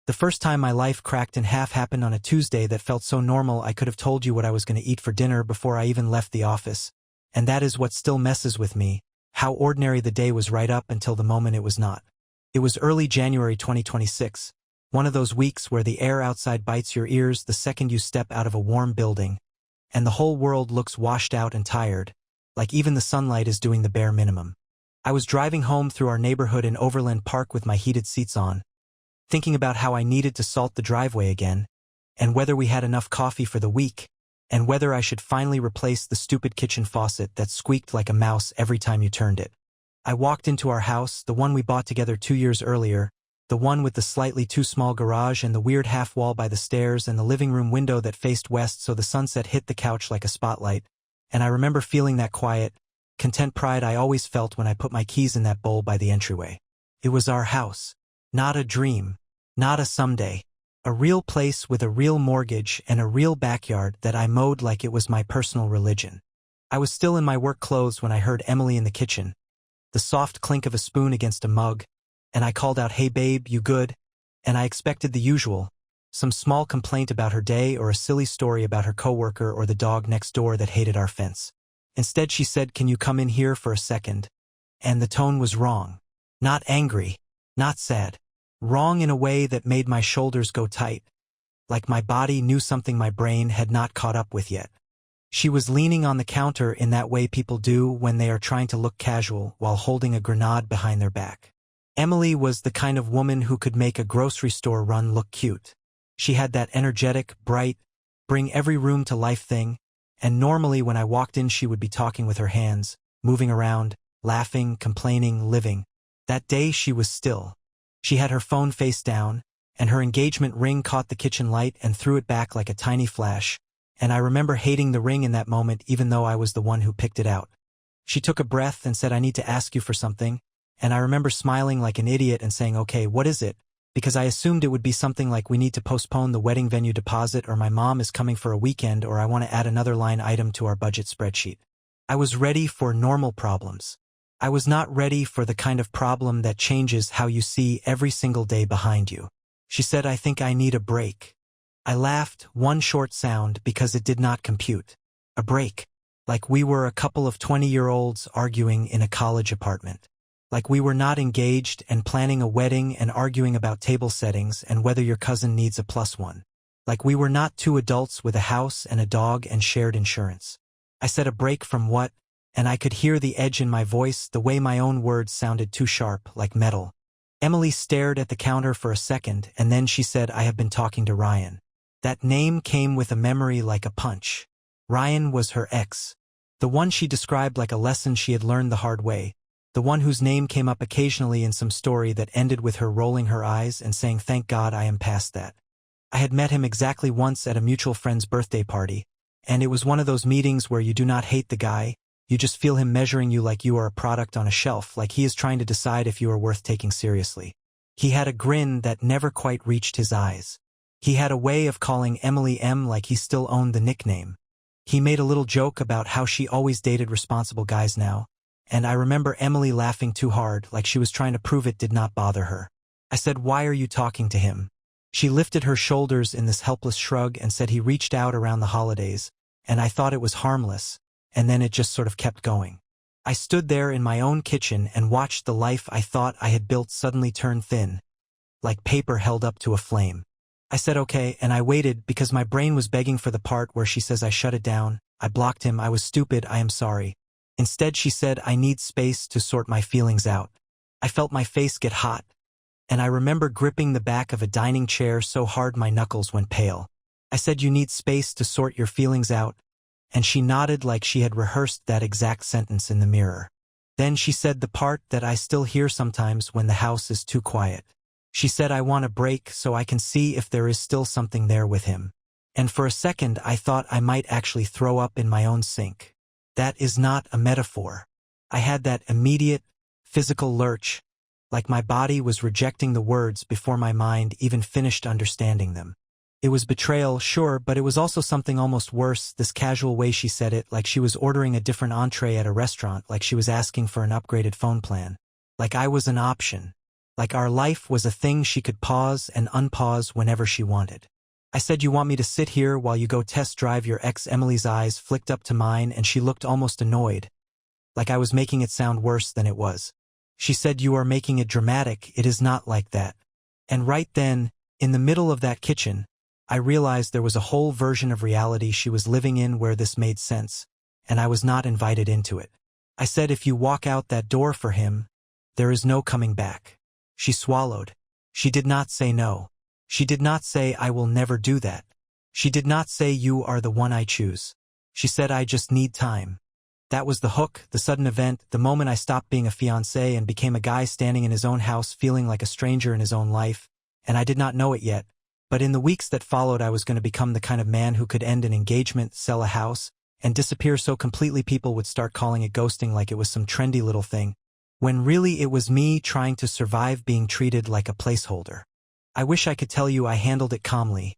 The first time my life cracked in half happened on a Tuesday that felt so normal I could have told you what I was going to eat for dinner before I even left the office. And that is what still messes with me, how ordinary the day was right up until the moment it was not. It was early January 2026, one of those weeks where the air outside bites your ears the second you step out of a warm building, and the whole world looks washed out and tired, like even the sunlight is doing the bare minimum. I was driving home through our neighborhood in Overland Park with my heated seats on, thinking about how I needed to salt the driveway again, and whether we had enough coffee for the week, and whether I should finally replace the stupid kitchen faucet that squeaked like a mouse every time you turned it. I walked into our house, the one we bought together 2 years earlier, the one with the slightly too small garage and the weird half wall by the stairs and the living room window that faced west so the sunset hit the couch like a spotlight, and I remember feeling that quiet, content pride I always felt when I put my keys in that bowl by the entryway. It was our house. Not a dream, not a someday. A real place with a real mortgage and a real backyard that I mowed like it was my personal religion. I was still in my work clothes when I heard Emily in the kitchen, the soft clink of a spoon against a mug, and I called out, "Hey babe, you good?" And I expected the usual, some small complaint about her day or a silly story about her coworker or the dog next door that hated our fence. Instead she said, "Can you come in here for a second?" And the tone was wrong. Not angry, not sad. Wrong in a way that made my shoulders go tight, like my body knew something my brain had not caught up with yet. She was leaning on the counter in that way people do when they are trying to look casual while holding a grenade behind their back. Emily was the kind of woman who could make a grocery store run look cute. She had that energetic, bright, bring every room to life thing, and normally when I walked in she would be talking with her hands, moving around, laughing, complaining, living. That day she was still. She had her phone face down, and her engagement ring caught the kitchen light and threw it back like a tiny flash, and I remember hating the ring in that moment even though I was the one who picked it out. She took a breath and said, "I need to ask you for something," and I remember smiling like an idiot and saying, "Okay, what is it?" because I assumed it would be something like we need to postpone the wedding venue deposit or my mom is coming for a weekend or I want to add another line item to our budget spreadsheet. I was ready for normal problems. I was not ready for the kind of problem that changes how you see every single day behind you. She said, "I think I need a break." I laughed, one short sound, because it did not compute. A break. Like we were a couple of 20-year-olds arguing in a college apartment. Like we were not engaged and planning a wedding and arguing about table settings and whether your cousin needs a +1. Like we were not two adults with a house and a dog and shared insurance. I said, "A break from what?" And I could hear the edge in my voice, the way my own words sounded too sharp, like metal. Emily stared at the counter for a second, and then she said, "I have been talking to Ryan." That name came with a memory like a punch. Ryan was her ex. The one she described like a lesson she had learned the hard way. The one whose name came up occasionally in some story that ended with her rolling her eyes and saying, "Thank God I am past that." I had met him exactly once at a mutual friend's birthday party, and it was one of those meetings where you do not hate the guy, you just feel him measuring you like you are a product on a shelf, like he is trying to decide if you are worth taking seriously. He had a grin that never quite reached his eyes. He had a way of calling Emily M like he still owned the nickname. He made a little joke about how she always dated responsible guys now, and I remember Emily laughing too hard, like she was trying to prove it did not bother her. I said, "Why are you talking to him?" She lifted her shoulders in this helpless shrug and said he reached out around the holidays, and I thought it was harmless, and then it just sort of kept going. I stood there in my own kitchen and watched the life I thought I had built suddenly turn thin, like paper held up to a flame. I said okay, and I waited because my brain was begging for the part where she says I shut it down. I blocked him. I was stupid. I am sorry. Instead she said, "I need space to sort my feelings out." I felt my face get hot, and I remember gripping the back of a dining chair so hard my knuckles went pale. I said, "You need space to sort your feelings out," and she nodded like she had rehearsed that exact sentence in the mirror. Then she said the part that I still hear sometimes when the house is too quiet. She said, "I want a break so I can see if there is still something there with him." And for a second I thought I might actually throw up in my own sink. That is not a metaphor. I had that immediate, physical lurch, like my body was rejecting the words before my mind even finished understanding them. It was betrayal, sure, but it was also something almost worse, this casual way she said it, like she was ordering a different entree at a restaurant, like she was asking for an upgraded phone plan. Like I was an option. Like our life was a thing she could pause and unpause whenever she wanted. I said, "You want me to sit here while you go test drive your ex?" Emily's eyes flicked up to mine and she looked almost annoyed, like I was making it sound worse than it was. She said, "You are making it dramatic, it is not like that." And right then, in the middle of that kitchen, I realized there was a whole version of reality she was living in where this made sense, and I was not invited into it. I said, "If you walk out that door for him, there is no coming back." She swallowed. She did not say no. She did not say, "I will never do that." She did not say, "You are the one I choose." She said, "I just need time." That was the hook, the sudden event, the moment I stopped being a fiancé and became a guy standing in his own house feeling like a stranger in his own life, and I did not know it yet. But in the weeks that followed, I was going to become the kind of man who could end an engagement, sell a house, and disappear so completely people would start calling it ghosting like it was some trendy little thing, when really it was me trying to survive being treated like a placeholder. I wish I could tell you I handled it calmly,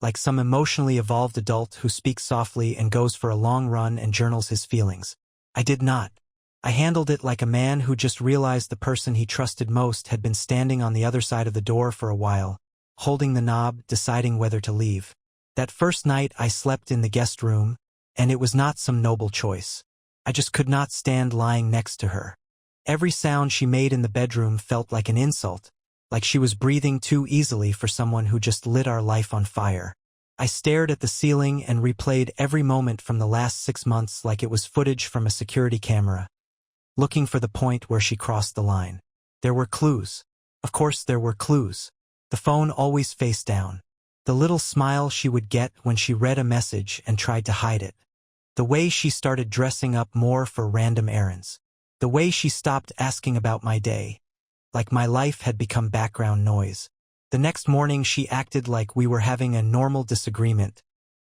like some emotionally evolved adult who speaks softly and goes for a long run and journals his feelings. I did not. I handled it like a man who just realized the person he trusted most had been standing on the other side of the door for a while, holding the knob, deciding whether to leave. That first night I slept in the guest room, and it was not some noble choice. I just could not stand lying next to her. Every sound she made in the bedroom felt like an insult, like she was breathing too easily for someone who just lit our life on fire. I stared at the ceiling and replayed every moment from the last 6 months like it was footage from a security camera, looking for the point where she crossed the line. There were clues. Of course there were clues. The phone always face down. The little smile she would get when she read a message and tried to hide it. The way she started dressing up more for random errands. The way she stopped asking about my day, like my life had become background noise. The next morning she acted like we were having a normal disagreement,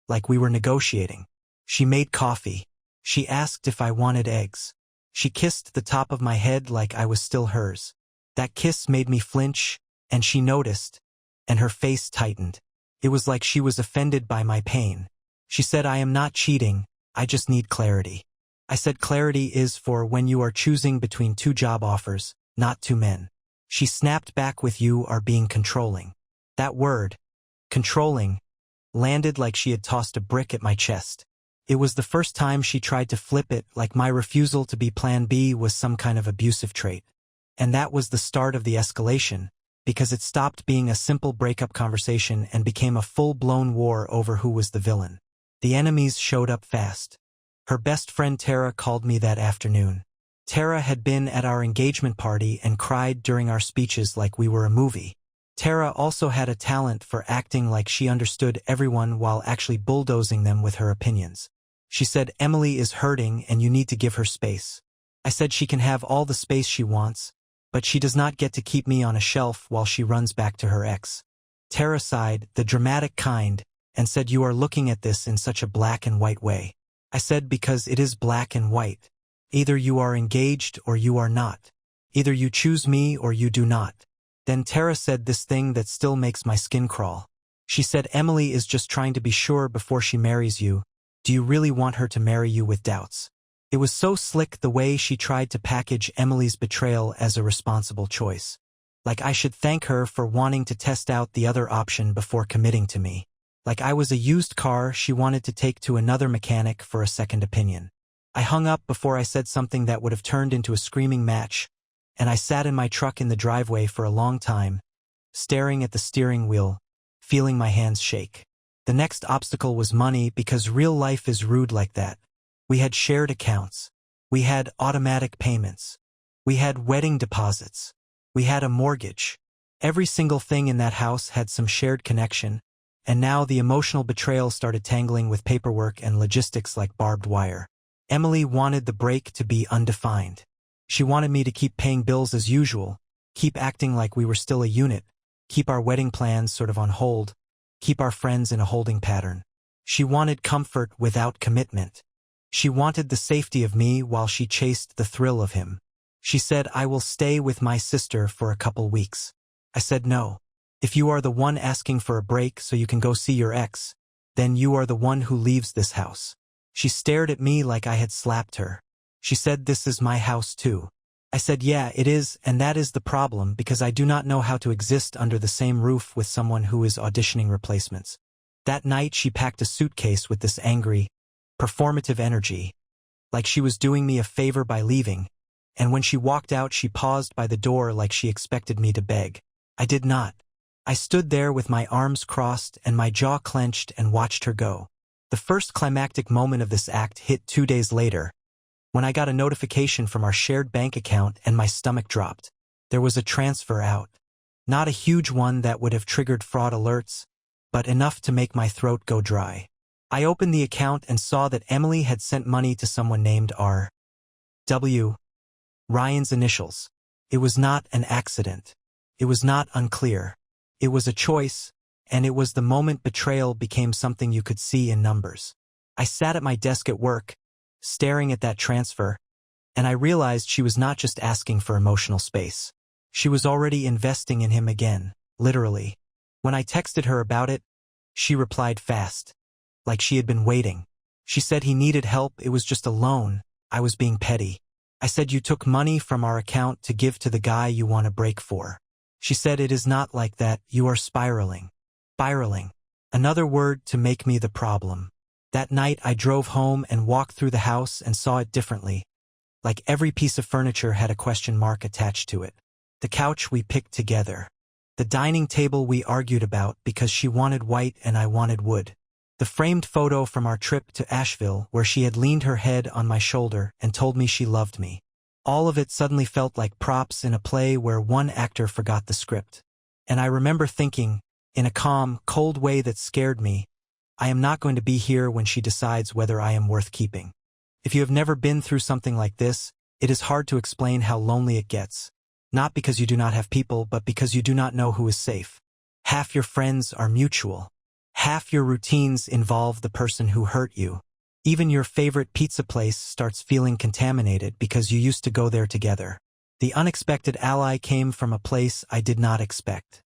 like we were negotiating. She made coffee. She asked if I wanted eggs. She kissed the top of my head like I was still hers. That kiss made me flinch, and she noticed, and her face tightened. It was like she was offended by my pain. She said, "I am not cheating, I just need clarity." I said, "Clarity is for when you are choosing between 2 job offers, not 2 men." She snapped back with, "You are being controlling." That word, controlling, landed like she had tossed a brick at my chest. It was the first time she tried to flip it, like my refusal to be plan B was some kind of abusive trait. And that was the start of the escalation, because it stopped being a simple breakup conversation and became a full-blown war over who was the villain. The enemies showed up fast. Her best friend Tara called me that afternoon. Tara had been at our engagement party and cried during our speeches like we were a movie. Tara also had a talent for acting like she understood everyone while actually bulldozing them with her opinions. She said, "Emily is hurting and you need to give her space." I said she can have all the space she wants, but she does not get to keep me on a shelf while she runs back to her ex. Tara sighed, the dramatic kind, and said, "You are looking at this in such a black and white way." I said, "Because it is black and white. Either you are engaged or you are not. Either you choose me or you do not." Then Tara said this thing that still makes my skin crawl. She said, "Emily is just trying to be sure before she marries you. Do you really want her to marry you with doubts?" It was so slick the way she tried to package Emily's betrayal as a responsible choice. Like I should thank her for wanting to test out the other option before committing to me. Like I was a used car she wanted to take to another mechanic for a second opinion. I hung up before I said something that would have turned into a screaming match, and I sat in my truck in the driveway for a long time, staring at the steering wheel, feeling my hands shake. The next obstacle was money, because real life is rude like that. We had shared accounts. We had automatic payments. We had wedding deposits. We had a mortgage. Every single thing in that house had some shared connection, and now the emotional betrayal started tangling with paperwork and logistics like barbed wire. Emily wanted the break to be undefined. She wanted me to keep paying bills as usual, keep acting like we were still a unit, keep our wedding plans sort of on hold, keep our friends in a holding pattern. She wanted comfort without commitment. She wanted the safety of me while she chased the thrill of him. She said, "I will stay with my sister for a couple weeks." I said, "No. If you are the one asking for a break so you can go see your ex, then you are the one who leaves this house." She stared at me like I had slapped her. She said, "This is my house too. I said, yeah, it is, and that is the problem because I do not know how to exist under the same roof with someone who is auditioning replacements. That night she packed a suitcase with this angry, performative energy, like she was doing me a favor by leaving, and when she walked out she paused by the door like she expected me to beg. I did not. I stood there with my arms crossed and my jaw clenched and watched her go. The first climactic moment of this act hit 2 days later, when I got a notification from our shared bank account and my stomach dropped. There was a transfer out. Not a huge one that would have triggered fraud alerts, but enough to make my throat go dry. I opened the account and saw that Emily had sent money to someone named R.W. Ryan's initials. It was not an accident. It was not unclear. It was a choice, and it was the moment betrayal became something you could see in numbers. I sat at my desk at work, staring at that transfer, and I realized she was not just asking for emotional space. She was already investing in him again, literally. When I texted her about it, she replied fast, like she had been waiting. She said he needed help, it was just a loan. I was being petty. I said, you took money from our account to give to the guy you want a break for. She said, it is not like that, you are spiraling. Spiraling. Another word to make me the problem. That night I drove home and walked through the house and saw it differently. Like every piece of furniture had a question mark attached to it. The couch we picked together. The dining table we argued about because she wanted white and I wanted wood. The framed photo from our trip to Asheville where she had leaned her head on my shoulder and told me she loved me. All of it suddenly felt like props in a play where one actor forgot the script. And I remember thinking, in a calm, cold way that scared me, I am not going to be here when she decides whether I am worth keeping. If you have never been through something like this, it is hard to explain how lonely it gets. Not because you do not have people, but because you do not know who is safe. Half your friends are mutual. Half your routines involve the person who hurt you. Even your favorite pizza place starts feeling contaminated because you used to go there together. The unexpected ally came from a place I did not expect.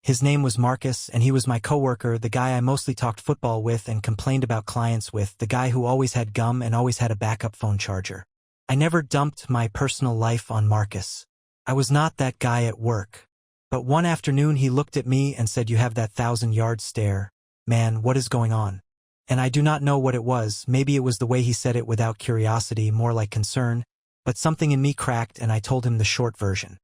His name was Marcus, and he was my coworker, the guy I mostly talked football with and complained about clients with, the guy who always had gum and always had a backup phone charger. I never dumped my personal life on Marcus. I was not that guy at work. But one afternoon he looked at me and said, you have that 1,000-yard stare. Man, what is going on? And I do not know what it was. Maybe it was the way he said it without curiosity, more like concern, but something in me cracked and I told him the short version.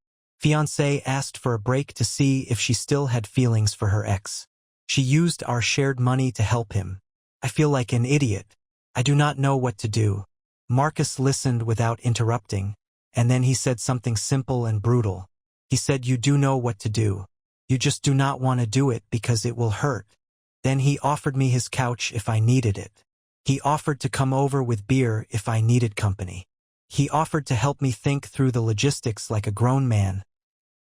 Fiancée asked for a break to see if she still had feelings for her ex. She used our shared money to help him. I feel like an idiot. I do not know what to do. Marcus listened without interrupting, and then he said something simple and brutal. He said, you do know what to do. You just do not want to do it because it will hurt. Then he offered me his couch if I needed it. He offered to come over with beer if I needed company. He offered to help me think through the logistics like a grown man,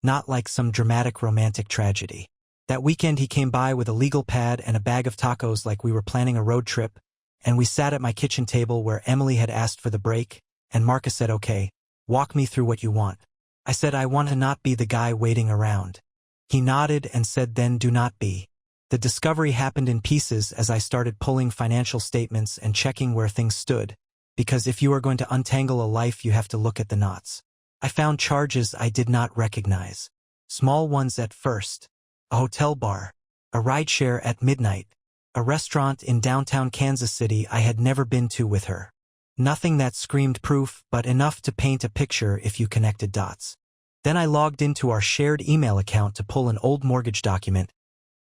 not like some dramatic romantic tragedy. That weekend he came by with a legal pad and a bag of tacos like we were planning a road trip, and we sat at my kitchen table where Emily had asked for the break, and Marcus said, okay, walk me through what you want. I said, I want to not be the guy waiting around. He nodded and said, then do not be. The discovery happened in pieces as I started pulling financial statements and checking where things stood, because if you are going to untangle a life you have to look at the knots. I found charges I did not recognize. Small ones at first. A hotel bar. A rideshare at midnight. A restaurant in downtown Kansas City I had never been to with her. Nothing that screamed proof, but enough to paint a picture if you connected dots. Then I logged into our shared email account to pull an old mortgage document,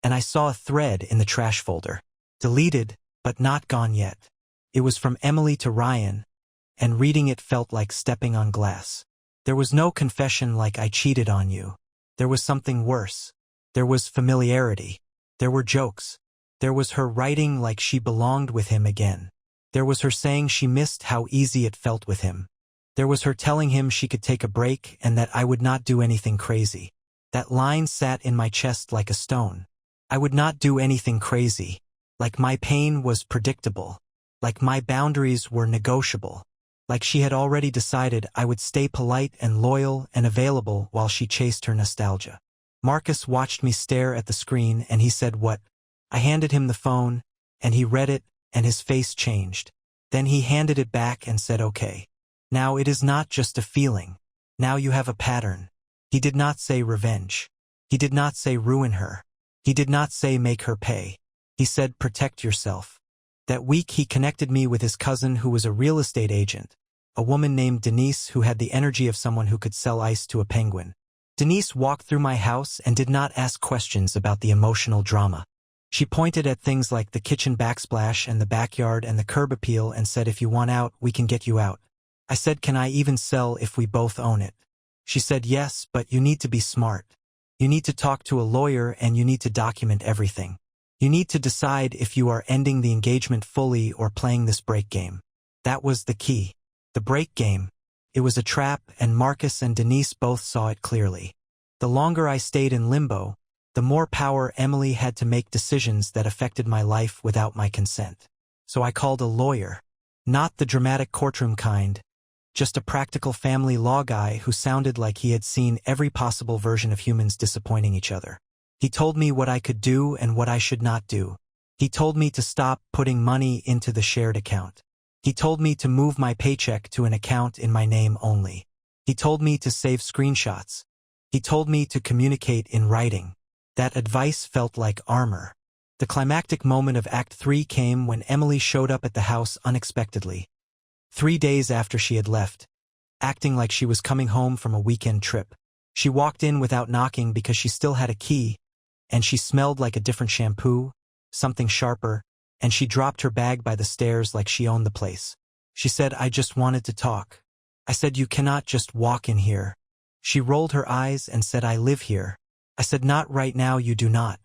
and I saw a thread in the trash folder. Deleted, but not gone yet. It was from Emily to Ryan, and reading it felt like stepping on glass. There was no confession like I cheated on you. There was something worse. There was familiarity. There were jokes. There was her writing like she belonged with him again. There was her saying she missed how easy it felt with him. There was her telling him she could take a break and that I would not do anything crazy. That line sat in my chest like a stone. I would not do anything crazy. Like my pain was predictable. Like my boundaries were negotiable. Like she had already decided I would stay polite and loyal and available while she chased her nostalgia. Marcus watched me stare at the screen and he said, what? I handed him the phone, and he read it, and his face changed. Then he handed it back and said, okay. Now it is not just a feeling. Now you have a pattern. He did not say revenge. He did not say ruin her. He did not say make her pay. He said protect yourself. That week he connected me with his cousin who was a real estate agent, a woman named Denise who had the energy of someone who could sell ice to a penguin. Denise walked through my house and did not ask questions about the emotional drama. She pointed at things like the kitchen backsplash and the backyard and the curb appeal and said, if you want out, we can get you out. I said, can I even sell if we both own it? She said, yes, but you need to be smart. You need to talk to a lawyer and you need to document everything. You need to decide if you are ending the engagement fully or playing this break game. That was the key. The break game. It was a trap, and Marcus and Denise both saw it clearly. The longer I stayed in limbo, the more power Emily had to make decisions that affected my life without my consent. So I called a lawyer. Not the dramatic courtroom kind, just a practical family law guy who sounded like he had seen every possible version of humans disappointing each other. He told me what I could do and what I should not do. He told me to stop putting money into the shared account. He told me to move my paycheck to an account in my name only. He told me to save screenshots. He told me to communicate in writing. That advice felt like armor. The climactic moment of Act 3 came when Emily showed up at the house unexpectedly. 3 days after she had left, acting like she was coming home from a weekend trip. She walked in without knocking because she still had a key, and she smelled like a different shampoo, something sharper, and she dropped her bag by the stairs like she owned the place. She said, I just wanted to talk. I said, you cannot just walk in here. She rolled her eyes and said, I live here. I said, not right now, you do not.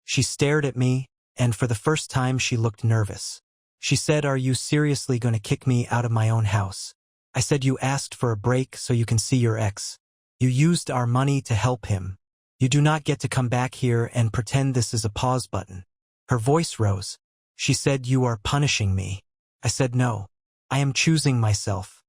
She stared at me, and for the first time she looked nervous. She said, are you seriously going to kick me out of my own house? I said, you asked for a break so you can see your ex. You used our money to help him. You do not get to come back here and pretend this is a pause button. Her voice rose. She said, you are punishing me. I said, no. I am choosing myself.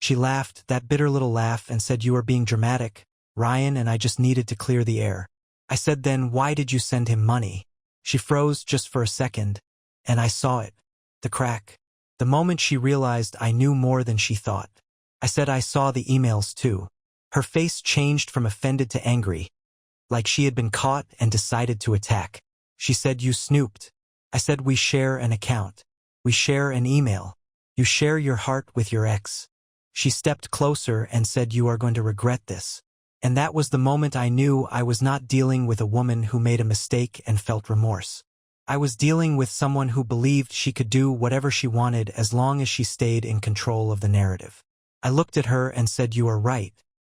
She laughed, that bitter little laugh, and said, you are being dramatic, Ryan, and I just needed to clear the air. I said, then why did you send him money? She froze just for a second, and I saw it. The crack. The moment she realized I knew more than she thought. I said, I saw the emails too. Her face changed from offended to angry, like she had been caught and decided to attack. She said, you snooped. I said, we share an account. We share an email. You share your heart with your ex. She stepped closer and said, you are going to regret this. And that was the moment I knew I was not dealing with a woman who made a mistake and felt remorse. I was dealing with someone who believed she could do whatever she wanted as long as she stayed in control of the narrative. I looked at her and said, you are right.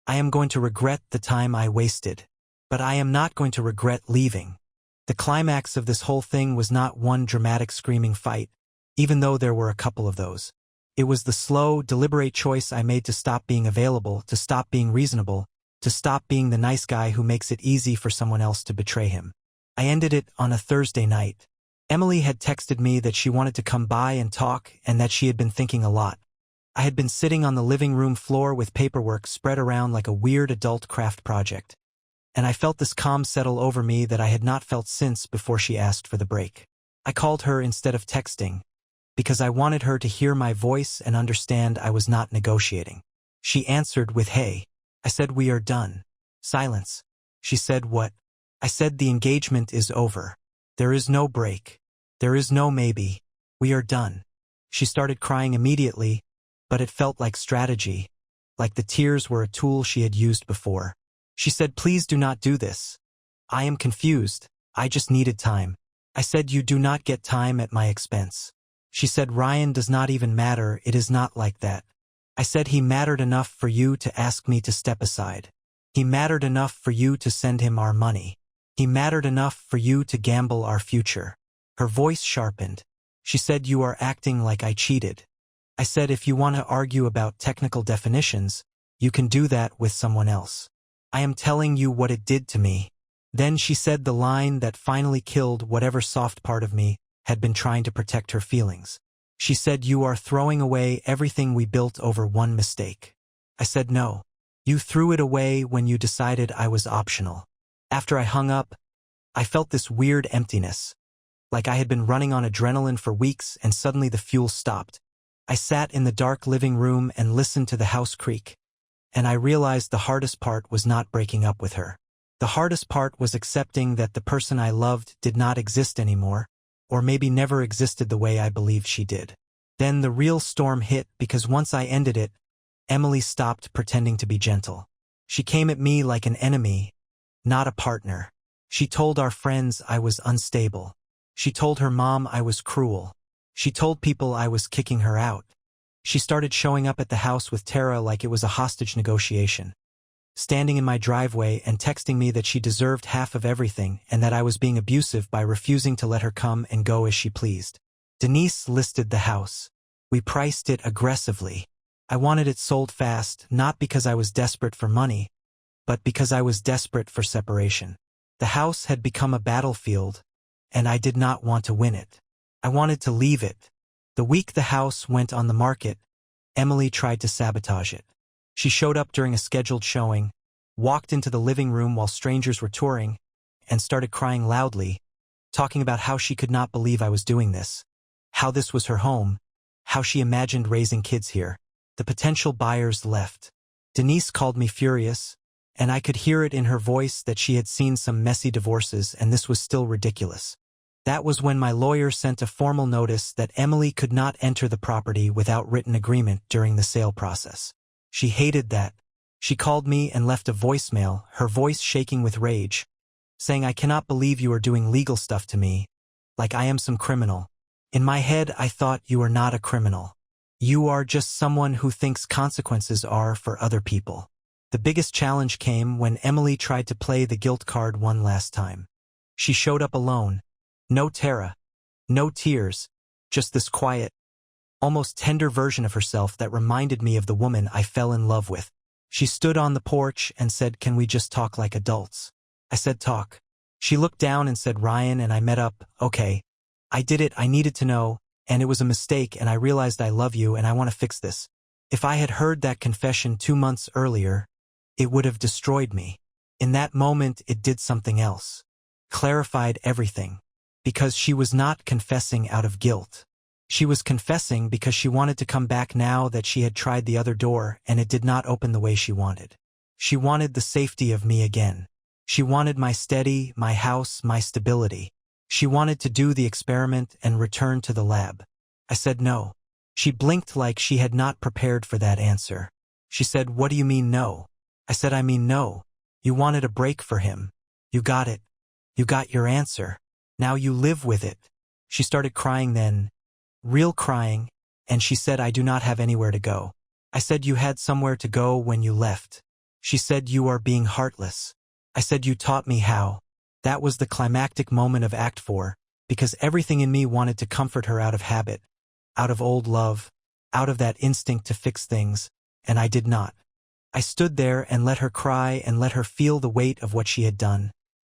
I am going to regret the time I wasted. But I am not going to regret leaving. The climax of this whole thing was not one dramatic screaming fight, even though there were a couple of those. It was the slow, deliberate choice I made to stop being available, to stop being reasonable, to stop being the nice guy who makes it easy for someone else to betray him. I ended it on a Thursday night. Emily had texted me that she wanted to come by and talk and that she had been thinking a lot. I had been sitting on the living room floor with paperwork spread around like a weird adult craft project. And I felt this calm settle over me that I had not felt since before she asked for the break. I called her instead of texting, because I wanted her to hear my voice and understand I was not negotiating. She answered with, hey. I said, we are done. Silence. She said, what? I said, the engagement is over. There is no break. There is no maybe. We are done. She started crying immediately, but it felt like strategy, like the tears were a tool she had used before. She said, please do not do this. I am confused. I just needed time. I said, you do not get time at my expense. She said, Ryan does not even matter. It is not like that. I said, he mattered enough for you to ask me to step aside. He mattered enough for you to send him our money. He mattered enough for you to gamble our future. Her voice sharpened. She said, you are acting like I cheated. I said, if you want to argue about technical definitions, you can do that with someone else. I am telling you what it did to me. Then she said the line that finally killed whatever soft part of me had been trying to protect her feelings. She said, you are throwing away everything we built over one mistake. I said, no. You threw it away when you decided I was optional. After I hung up, I felt this weird emptiness, like I had been running on adrenaline for weeks and suddenly the fuel stopped. I sat in the dark living room and listened to the house creak, and I realized the hardest part was not breaking up with her. The hardest part was accepting that the person I loved did not exist anymore, or maybe never existed the way I believed she did. Then the real storm hit because once I ended it, Emily stopped pretending to be gentle. She came at me like an enemy, not a partner. She told our friends I was unstable. She told her mom I was cruel. She told people I was kicking her out. She started showing up at the house with Tara like it was a hostage negotiation, standing in my driveway and texting me that she deserved half of everything and that I was being abusive by refusing to let her come and go as she pleased. Denise listed the house. We priced it aggressively. I wanted it sold fast, not because I was desperate for money, but because I was desperate for separation. The house had become a battlefield, and I did not want to win it. I wanted to leave it. The week the house went on the market, Emily tried to sabotage it. She showed up during a scheduled showing, walked into the living room while strangers were touring, and started crying loudly, talking about how she could not believe I was doing this, how this was her home, how she imagined raising kids here. The potential buyers left. Denise called me furious, and I could hear it in her voice that she had seen some messy divorces and this was still ridiculous. That was when my lawyer sent a formal notice that Emily could not enter the property without written agreement during the sale process. She hated that. She called me and left a voicemail, her voice shaking with rage, saying, "I cannot believe you are doing legal stuff to me, like I am some criminal." In my head, I thought, you are not a criminal. You are just someone who thinks consequences are for other people. The biggest challenge came when Emily tried to play the guilt card one last time. She showed up alone. No Tara. No tears. Just this quiet, almost tender version of herself that reminded me of the woman I fell in love with. She stood on the porch and said, "Can we just talk like adults?" I said, "Talk." She looked down and said, "Ryan and I met up, okay. I did it, I needed to know, and it was a mistake and I realized I love you and I want to fix this." If I had heard that confession 2 months earlier, it would have destroyed me. In that moment, it did something else. Clarified everything. Because she was not confessing out of guilt. She was confessing because she wanted to come back now that she had tried the other door and it did not open the way she wanted. She wanted the safety of me again. She wanted my steady, my house, my stability. She wanted to do the experiment and return to the lab. I said no. She blinked like she had not prepared for that answer. She said, "What do you mean no?" I said, "I mean no. You wanted a break for him. You got it. You got your answer. Now you live with it." She started crying then, real crying, and she said, "I do not have anywhere to go." I said, "You had somewhere to go when you left." She said, "You are being heartless." I said, "You taught me how." That was the climactic moment of Act 4, because everything in me wanted to comfort her out of habit, out of old love, out of that instinct to fix things, and I did not. I stood there and let her cry and let her feel the weight of what she had done,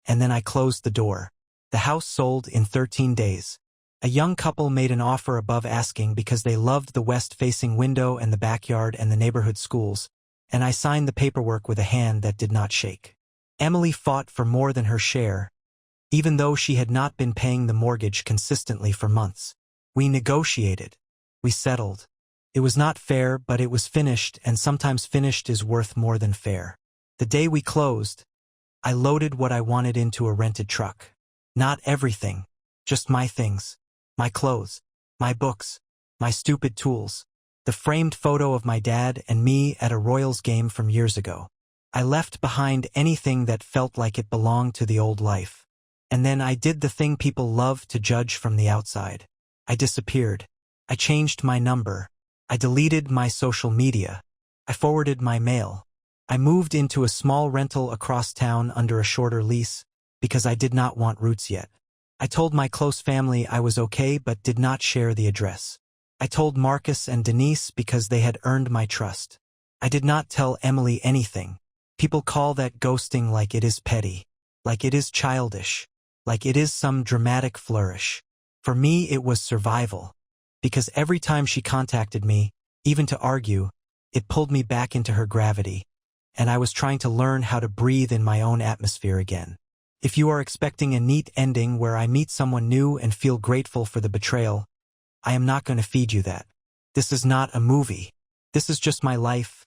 and then I closed the door. The house sold in 13 days. A young couple made an offer above asking because they loved the west-facing window and the backyard and the neighborhood schools, and I signed the paperwork with a hand that did not shake. Emily fought for more than her share, even though she had not been paying the mortgage consistently for months. We negotiated. We settled. It was not fair, but it was finished, and sometimes finished is worth more than fair. The day we closed, I loaded what I wanted into a rented truck. Not everything, just my things, my clothes, my books, my stupid tools, the framed photo of my dad and me at a Royals game from years ago. I left behind anything that felt like it belonged to the old life. And then I did the thing people love to judge from the outside. I disappeared. I changed my number. I deleted my social media. I forwarded my mail. I moved into a small rental across town under a shorter lease, because I did not want roots yet. I told my close family I was okay but did not share the address. I told Marcus and Denise because they had earned my trust. I did not tell Emily anything. People call that ghosting like it is petty, like it is childish, like it is some dramatic flourish. For me it was survival, because every time she contacted me, even to argue, it pulled me back into her gravity, and I was trying to learn how to breathe in my own atmosphere again. If you are expecting a neat ending where I meet someone new and feel grateful for the betrayal, I am not going to feed you that. This is not a movie. This is just my life,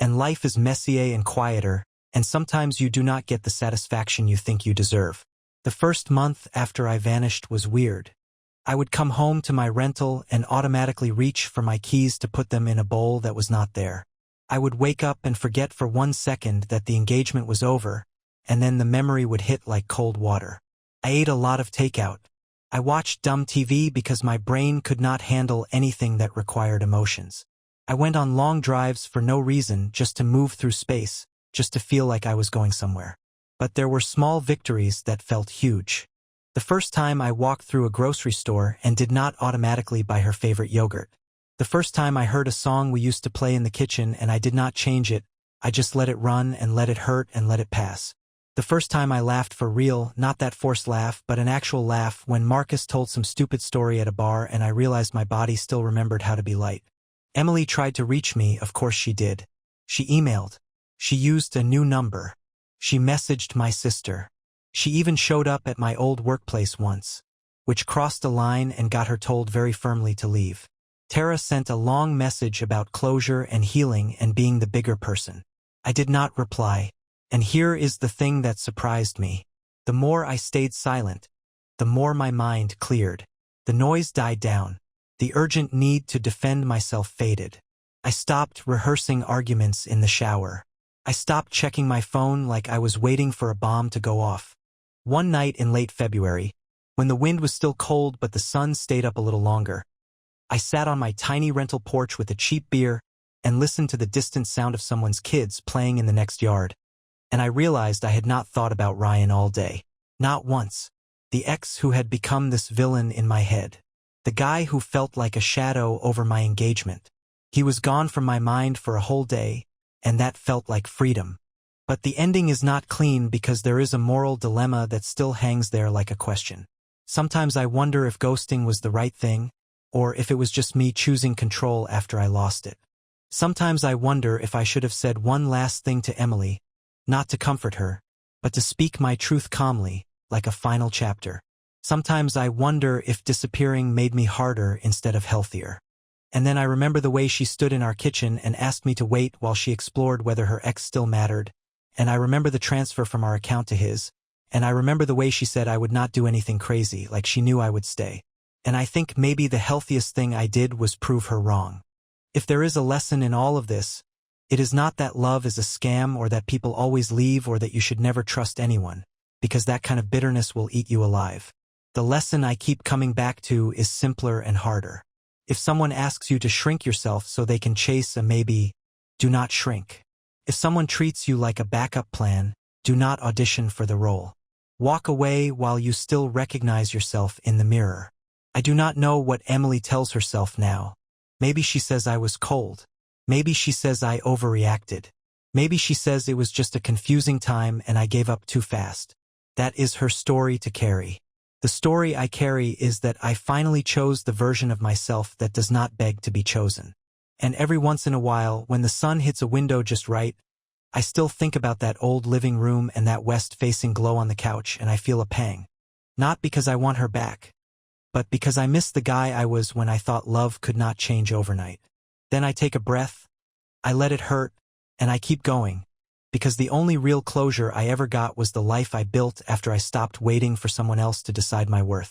and life is messier and quieter, and sometimes you do not get the satisfaction you think you deserve. The first month after I vanished was weird. I would come home to my rental and automatically reach for my keys to put them in a bowl that was not there. I would wake up and forget for 1 second that the engagement was over, and then the memory would hit like cold water. I ate a lot of takeout. I watched dumb TV because my brain could not handle anything that required emotions. I went on long drives for no reason, just to move through space, just to feel like I was going somewhere. But there were small victories that felt huge. The first time I walked through a grocery store and did not automatically buy her favorite yogurt. The first time I heard a song we used to play in the kitchen and I did not change it, I just let it run and let it hurt and let it pass. The first time I laughed for real, not that forced laugh, but an actual laugh when Marcus told some stupid story at a bar and I realized my body still remembered how to be light. Emily tried to reach me, of course she did. She emailed. She used a new number. She messaged my sister. She even showed up at my old workplace once, which crossed a line and got her told very firmly to leave. Tara sent a long message about closure and healing and being the bigger person. I did not reply. And here is the thing that surprised me. The more I stayed silent, the more my mind cleared. The noise died down. The urgent need to defend myself faded. I stopped rehearsing arguments in the shower. I stopped checking my phone like I was waiting for a bomb to go off. One night in late February, when the wind was still cold but the sun stayed up a little longer, I sat on my tiny rental porch with a cheap beer and listened to the distant sound of someone's kids playing in the next yard. And I realized I had not thought about Ryan all day. Not once. The ex who had become this villain in my head. The guy who felt like a shadow over my engagement. He was gone from my mind for a whole day, and that felt like freedom. But the ending is not clean because there is a moral dilemma that still hangs there like a question. Sometimes I wonder if ghosting was the right thing, or if it was just me choosing control after I lost it. Sometimes I wonder if I should have said one last thing to Emily, not to comfort her, but to speak my truth calmly, like a final chapter. Sometimes I wonder if disappearing made me harder instead of healthier. And then I remember the way she stood in our kitchen and asked me to wait while she explored whether her ex still mattered, and I remember the transfer from our account to his, and I remember the way she said I would not do anything crazy, like she knew I would stay. And I think maybe the healthiest thing I did was prove her wrong. If there is a lesson in all of this, it is not that love is a scam or that people always leave or that you should never trust anyone, because that kind of bitterness will eat you alive. The lesson I keep coming back to is simpler and harder. If someone asks you to shrink yourself so they can chase a maybe, do not shrink. If someone treats you like a backup plan, do not audition for the role. Walk away while you still recognize yourself in the mirror. I do not know what Emily tells herself now. Maybe she says I was cold. Maybe she says I overreacted. Maybe she says it was just a confusing time and I gave up too fast. That is her story to carry. The story I carry is that I finally chose the version of myself that does not beg to be chosen. And every once in a while, when the sun hits a window just right, I still think about that old living room and that west-facing glow on the couch and I feel a pang. Not because I want her back, but because I miss the guy I was when I thought love could not change overnight. Then I take a breath, I let it hurt, and I keep going, because the only real closure I ever got was the life I built after I stopped waiting for someone else to decide my worth.